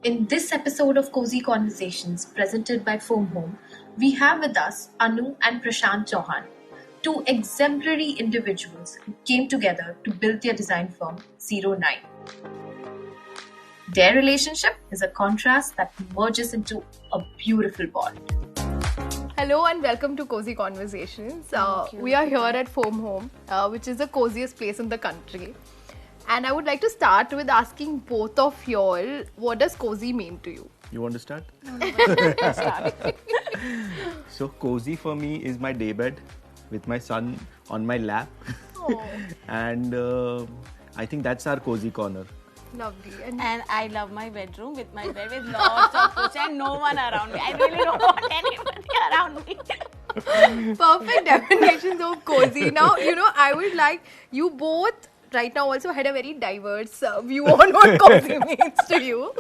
In this episode of Cozy Conversations presented by Foam Home, we have with us Anu and Prashant Chauhan, two exemplary individuals who came together to build their design firm 09. Their relationship is a contrast that merges into a beautiful bond. Hello and welcome to Cozy Conversations. We are here at Foam Home, which is the coziest place in the country. And I would like to start with asking both of y'all, what does cozy mean to you? You want to start? So cozy for me is my daybed with my son on my lap. And I think that's our cozy corner. Lovely. And I love my bedroom with my bed with lots of cushions and no one around me. I really don't want anybody around me. Perfect definitions of cozy. Now, I would like you both right now also had a very diverse view on what cozy means to you.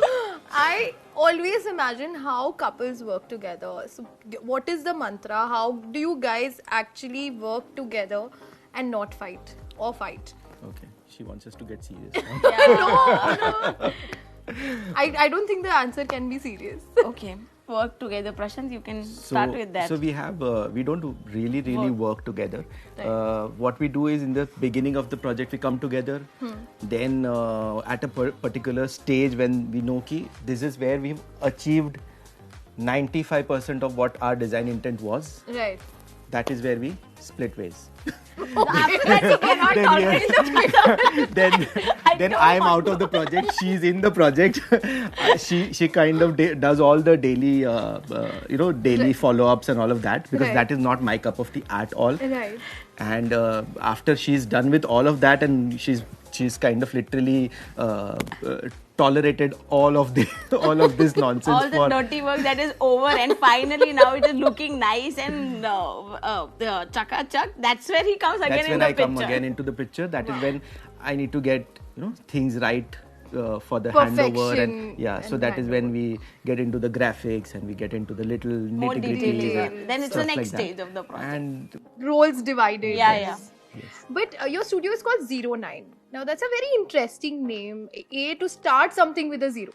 I always imagine how couples work together. So what is the mantra? How do you guys actually work together and not fight or fight? Okay, she wants us to get serious. No. I don't think the answer can be serious. Okay, work together. Prashant, you can start with that. So we have, we don't really work together. What we do is in the beginning of the project, we come together. Then at a particular stage when we know ki this is where we've achieved 95% of what our design intent was. Right. That is where we split ways. After that, you cannot tolerate the Then I'm out of the project. She's in the project. She kind of does all the daily, daily follow-ups and all of that because that is not my cup of tea at all. Right. And after she's done with all of that, and she's kind of literally tolerated all of this nonsense. all the dirty work that is over, and finally now it is looking nice and chaka-chak. That's where he comes again in the picture. That's when I come again into the picture. That is when I need to get things right for the handover, and so that is when we get into the graphics and we get into the little more nitty-gritty. detail. Then it's the next like stage of the project. And Roles divided. yes. But your studio is called 09. Now that's a very interesting name. To start something with a zero.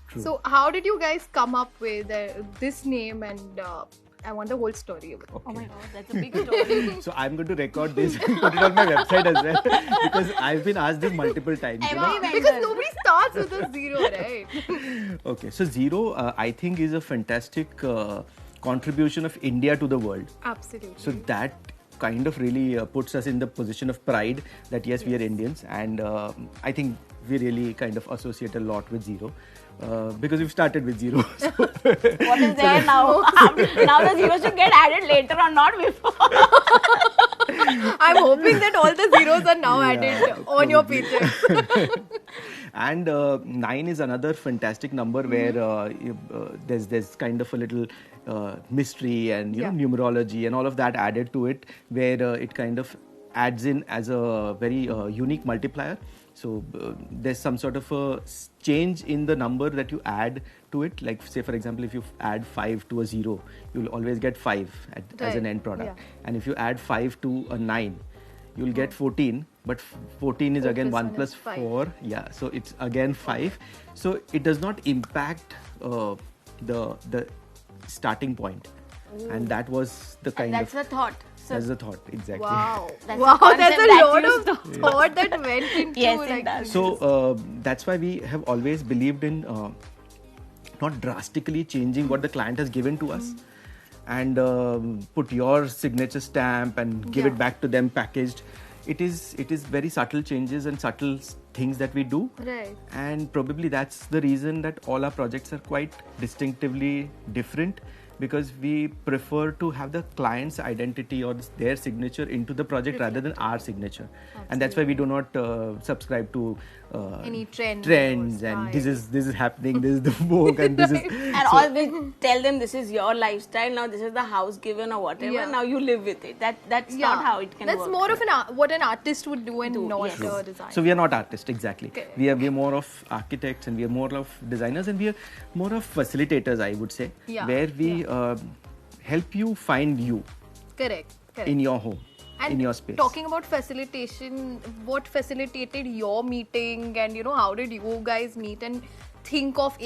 True. So how did you guys come up with this name? And I want the whole story of it. Oh my god, that's a big story. So I'm going to record this and put it on my website as well because I've been asked this multiple times. Because nobody starts with a zero, right? Okay, so zero I think is a fantastic contribution of India to the world. Absolutely. So that kind of really puts us in the position of pride that yes, we are Indians, and I think we really kind of associate a lot with zero. Because we've started with zero. So What is there now? Now the zeros should get added later or not before. I'm hoping that all the zeros are now added on your paycheck. And 9 is another fantastic number where there's kind of a little mystery and numerology and all of that added to it, where it kind of adds in as a very unique multiplier. So there's some sort of a change in the number that you add to it. Like say for example, if you add 5 to a 0, you'll always get 5 as an end product. And if you add 5 to a 9, you'll get 14. But 14 is again 1 plus 4. Yeah, so it's again 5. So it does not impact the starting point. And that was the kind That's of... the thought. That's the thought, exactly. Wow. That's Wow, the that's a concept lot that of thought that went into Yes, it does. So that's why we have always believed in not drastically changing what the client has given to us and put your signature stamp and give it back to them packaged. It is very subtle changes and subtle things that we do. Right. And probably that's the reason that all our projects are quite distinctively different, because we prefer to have the client's identity or their signature into the project rather than our signature. And that's why we do not subscribe to any trends and this is happening, this is the vogue, and this is... And always tell them this is your lifestyle, now this is the house given or whatever, now you live with it. That's not how it can work. That's more of what an artist would do and not a designer. So we are not artists, exactly. Okay. We are more of architects, and we are more of designers, and we are more of facilitators, I would say, where we help you find you Correct. in your home. And in your space. talking about facilitation, what facilitated your meeting, and how did you guys meet and think of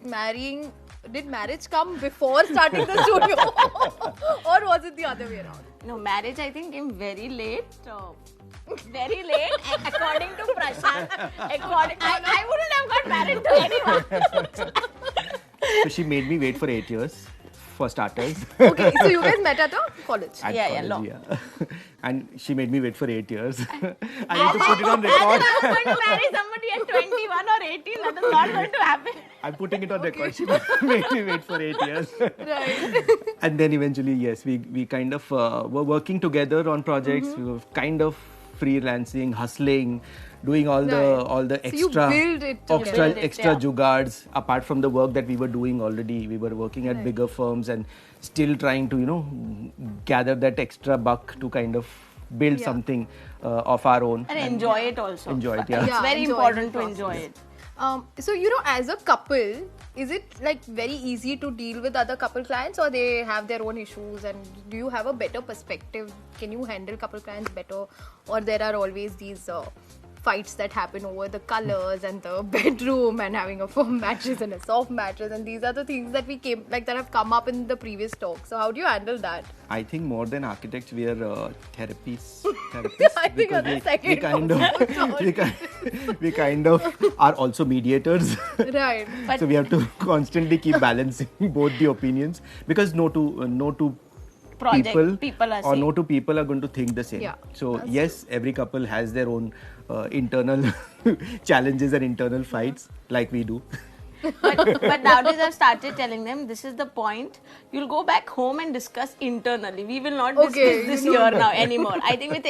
marrying? Did marriage come before starting the studio, or was it the other way around? No, marriage I think came very late. Very late, according to Prashant. I wouldn't have got married to anyone. So she made me wait for 8 years, for starters. Okay, so you guys met at a college. At Yeah, college, law. yeah. And she made me wait for 8 years. I need to put it on record. I was going to marry somebody at 21 or 18. That is not going to happen. I'm putting it on record. She made me wait for 8 years. Right. And then eventually, yes, we kind of were working together on projects. We were kind of freelancing, hustling, doing all the So you extra build it together. extra jugards apart from the work that we were doing already. We were working at bigger firms and still trying to gather that extra buck to kind of build something of our own And enjoy it also. Enjoy it, yeah. It's Yeah, very enjoy important the to enjoy process. it. So as a couple, is it like very easy to deal with other couple clients, or they have their own issues? And do you have a better perspective? Can you handle couple clients better, or there are always these fights that happen over the colors and the bedroom and having a firm mattress and a soft mattress, and these are the things that that have come up in the previous talk. So how do you handle that? I think more than architects, we are therapists. I think on the second we kind of are also mediators. Right. But So we have to constantly keep balancing both the opinions, because no two people are or same. no two people are going to think the same. Yeah, So yes, every couple has their own internal challenges and internal fights, like we do. but nowadays I've started telling them this is the point. You'll go back home and discuss internally. We will not discuss Okay, this you know here now anymore. I think with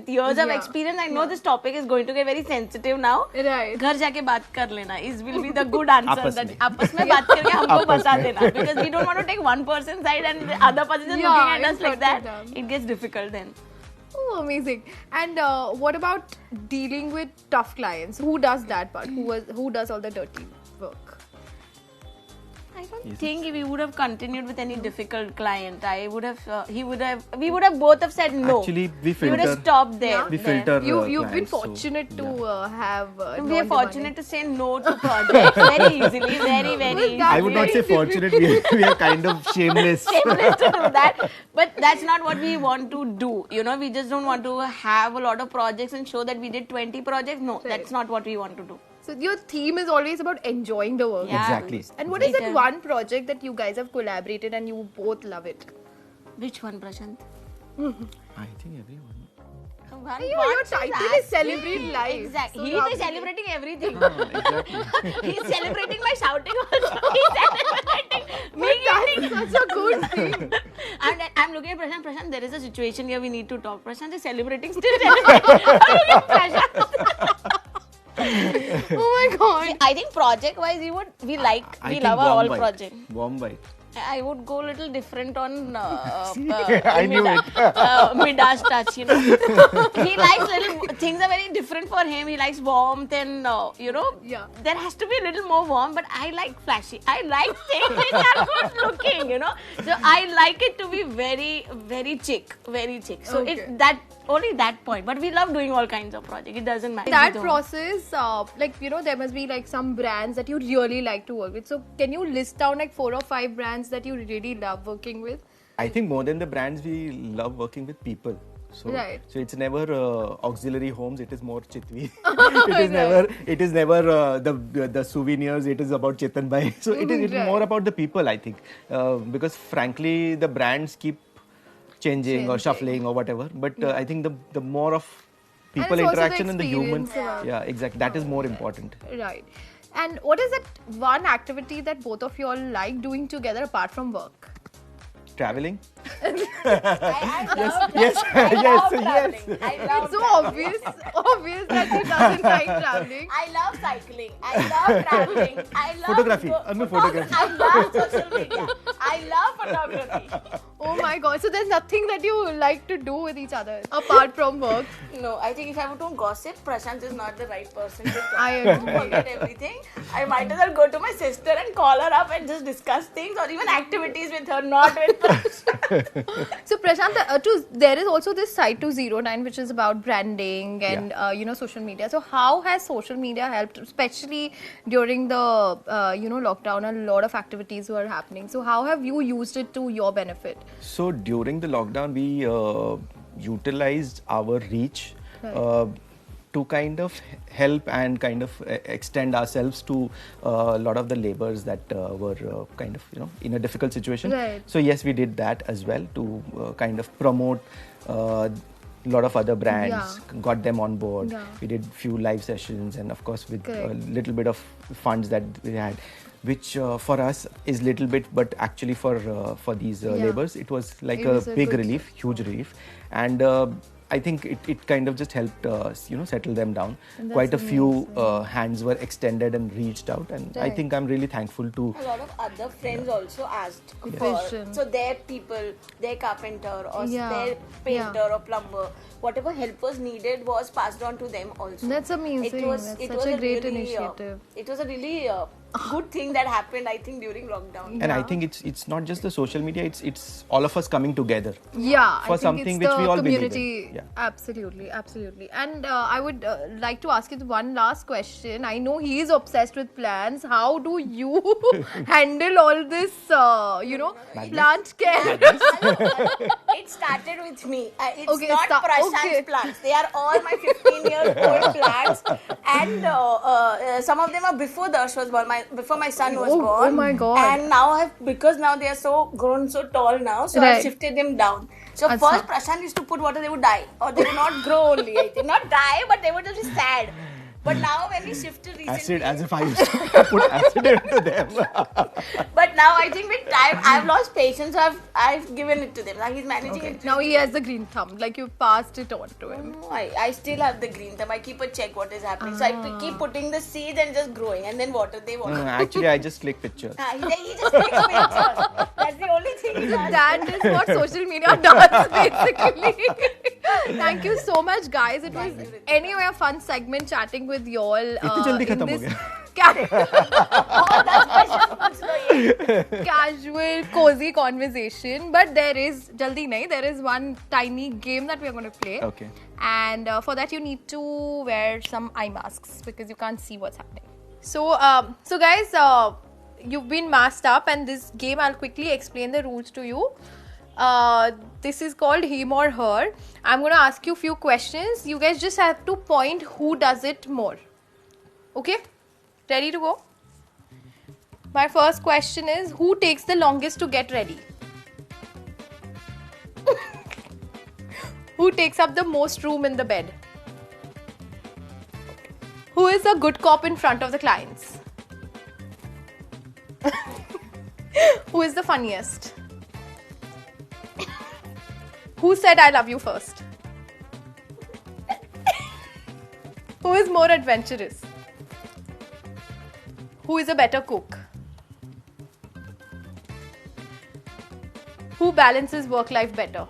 years of Yeah. experience, I know this topic is going to get very sensitive now. Right. घर जाके बात कर लेना will be the good answer. आपस that में. आपस में बात करके हमको आपस बता में. देना, because we don't want to take one person's side and the other person is Yeah, looking at us it's like not that. good. It gets difficult then. Oh, amazing. And what about dealing with tough clients? Who does that part? Who does all the dirty work? I don't think we would have continued with any difficult client. We would have both have said no. Actually, we would filter. have stopped there. We there. filter. You've been clients, so, fortunate to yeah. have. We are non-demanding- fortunate to say no to projects very easily, very easily. I would not say fortunate. We are kind of shameless. Shameless to do that, but that's not what we want to do. We just don't want to have a lot of projects and show that we did 20 projects. No, Right. that's not what we want to do. So your theme is always about enjoying the work. Yeah. Exactly. And what is that Exactly. one project that you guys have collaborated and you both love it? Which one, Prashant? I think everyone. Your title is Celebrate Life. Exactly. So He how is do you- celebrating everything. Exactly. He's celebrating my shouting also. He's celebrating me eating. That's such a good thing. I'm looking at Prashant. Prashant, there is a situation here we need to talk. Prashant is celebrating, still celebrating. I'm looking at Prashant. Oh my god. I think project-wise, we I love think our warm all white. project. Warm white. I would go a little different on I knew Midas touch, He likes little things are very different for him. He likes warmth and Yeah. there has to be a little more warm. But I like flashy. I like things which are good looking. So I like it to be very, very chic, very chic. So Okay. only that point. But we love doing all kinds of projects. It doesn't matter. That We don't. process, there must be like some brands that you really like to work with. So can you list down like 4 or 5 brands that you really love working with? I think more than the brands, we love working with people. So, Right. so it's never auxiliary homes. It is more Chitwi. It is never the souvenirs. It is about Chetan Bhai. So it is Right. more about the people, I think, because frankly the brands keep changing or shuffling or whatever. But I think the more of people it's also the interaction and the human, experience, yeah, exactly. That is more important. Right. And what is that one activity that both of you all like doing together apart from work? Traveling. I love Yes, I love traveling. yes. I love It's so obvious that he doesn't like traveling. I love cycling. I love traveling. I love Photography. Anu, photography. I love social media. I love photography. Oh my god. So there's nothing that you like to do with each other apart from work. No, I think if I were to gossip, Prashant is not the right person to talk. I agree. Forget everything. I might as well go to my sister and call her up and just discuss things or even activities with her, not with Prashant. So Prashant, there is also this site to 09 which is about branding and social media. So how has social media helped, especially during the lockdown? A lot of activities were happening. So how have you used it to your benefit? So during the lockdown, we utilized our reach to kind of help and kind of extend ourselves to a lot of the laborers that were kind of in a difficult situation. Right. So yes, we did that as well to kind of promote a lot of other brands, got them on board. Yeah. We did few live sessions, and of course with a Correct. little bit of funds that we had, which for us is little bit, but actually for these laborers it was like It a was a big good- relief, huge relief. And I think it kind of just helped settle them down. And Quite a that's few hands were extended and reached out, and I Right. think I'm really thankful to A lot of other friends also asked for, Vision. so their people, their carpenter or Yeah. their painter or plumber, whatever help was needed was passed on to them also. That's amazing. That's such a great initiative. It was a really good thing that happened, I think, during lockdown. and I think it's not just the social media, it's all of us coming together. Yeah, For I think something it's which the we all believe in. community. Yeah. Absolutely. And I would like to ask you one last question. I know he is obsessed with plants. How do you handle all this, plant care? It started with me. It's Okay, not Prashant's okay. plants. They are all my 15-year-old plants, and some of them are before Darsh was born. Before my son was born. Oh my God. And now because now they are so grown, so tall now, so Right. I've shifted them down. So Achha. first Prashant used to put water, they would die, or they would not grow only. I think not die, but they would just be sad. But now when we shifted recently, Acid, as if I used to put acid into them. but now I think with time I've lost patience. So I've given it to them. Now he's managing it. Now he has the green thumb. Like you passed it on to him. No, I still have the green thumb. I keep a check what is happening. So I keep putting the seeds and just growing, and then water. They water. Actually, I just click pictures. He just takes pictures. That's the only thing he does. That is what social media does, basically. Thank you so much, guys. It was anyway a fun segment chatting with you all. इतनी जल्दी खत्म हो गया? Casual, cozy conversation. But there is, jaldi nahi, there is one tiny game that we are going to play. Okay. And for that you need to wear some eye masks because you can't see what's happening. So guys, you've been masked up, and this game I'll quickly explain the rules to you. This is called him or her. I'm going to ask you a few questions. You guys just have to point who does it more. Okay? Ready to go? My first question is, who takes the longest to get ready? Who takes up the most room in the bed? Who is a good cop in front of the clients? Who is the funniest? Who said I love you first? Who is more adventurous? Who is a better cook? Who balances work-life better?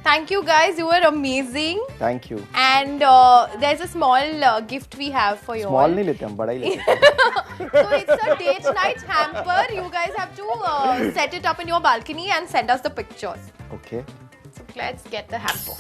Thank you guys, you were amazing. Thank you. And there's a small gift we have for you Small all. नहीं लेते हम, बड़ा ही लेते हैं. So it's a date night hamper. You guys have to set it up in your balcony and send us the pictures. Okay. So let's get the hamper.